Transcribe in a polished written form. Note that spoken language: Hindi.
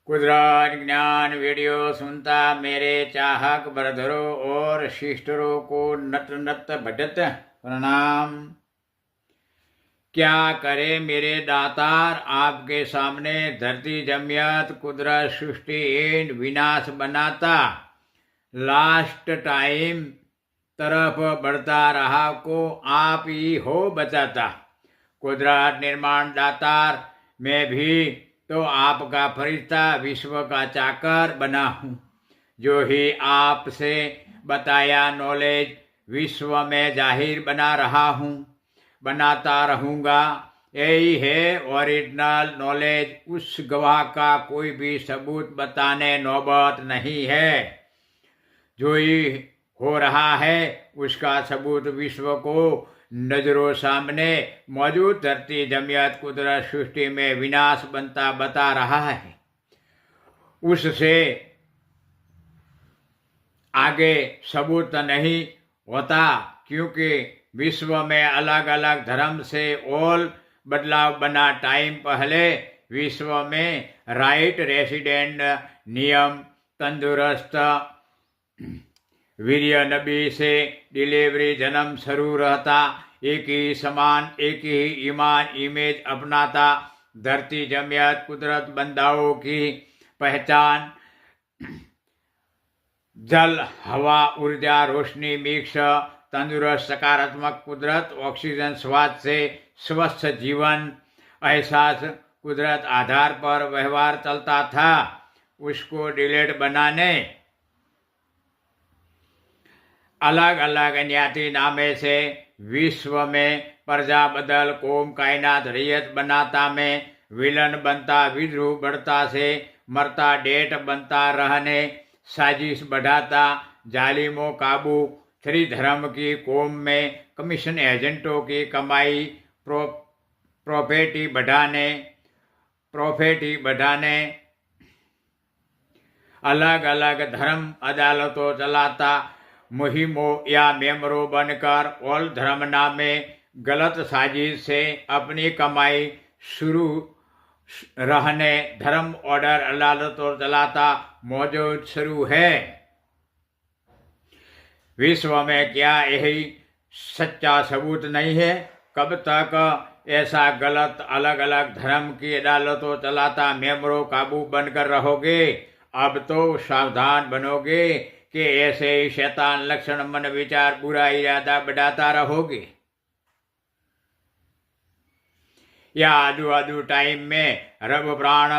कुदरत ज्ञान वीडियो सुनता मेरे चाहक बरधरों और शिष्टरों को नत नत भटत प्रणाम। क्या करे मेरे दातार, आपके सामने धरती जमियत कुदरत सृष्टि इन विनाश बनाता। लास्ट टाइम तरफ बढ़ता रहा को आप ही हो बचाता। कुदरत निर्माण दातार, मैं भी तो आपका फरिश्ता विश्व का चाकर बना हूँ। जो ही आपसे बताया नॉलेज विश्व में जाहिर बना रहा हूँ, बनाता रहूँगा। यही है ओरिजिनल नॉलेज। उस गवाह का कोई भी सबूत बताने नौबत नहीं है। जो ही हो रहा है उसका सबूत विश्व को नजरों सामने मौजूद धरती जमियत कुदरत सृष्टि में विनाश बनता बता रहा है। उससे आगे सबूत नहीं होता, क्योंकि विश्व में अलग अलग धर्म से और बदलाव बना। टाइम पहले विश्व में राइट रेसिडेंट नियम तंदुरुस्त वीर्य नबी से डिलीवरी जन्म शुरू रहता। एक ही समान एक ही ईमान इमेज अपनाता। धरती जमियत कुदरत बंदाओं की पहचान जल हवा ऊर्जा रोशनी मिक्स तंदुरुस्त सकारात्मक कुदरत ऑक्सीजन स्वाद से स्वस्थ जीवन एहसास कुदरत आधार पर व्यवहार चलता था। उसको डिलेट बनाने अलग अलग न्याती नामे से विश्व में प्रजा बदल कोम कायनात रैयत बनाता में विलन बनता विद्रोह बढ़ता से मरता डेट बनता रहने साजिश बढ़ाता जालिमों काबू श्री धर्म की कोम में कमीशन एजेंटों की कमाई प्रॉफिटी बढ़ाने अलग अलग धर्म अदालतों चलाता मुहिमों या मेमरों बनकर और धर्म नामे गलत साजिश से अपनी कमाई शुरू रहने धर्म ऑर्डर अदालतों चलाता मौजूद शुरू है। विश्व में क्या यही सच्चा सबूत नहीं है? कब तक ऐसा गलत अलग अलग धर्म की अदालतों चलाता मेमरों काबू बनकर रहोगे? अब तो सावधान बनोगे कि ऐसे ही शैतान लक्षण मन विचार बुरा इरादा बढ़ाता रहोगे। या आदू आदू टाइम में रब प्राण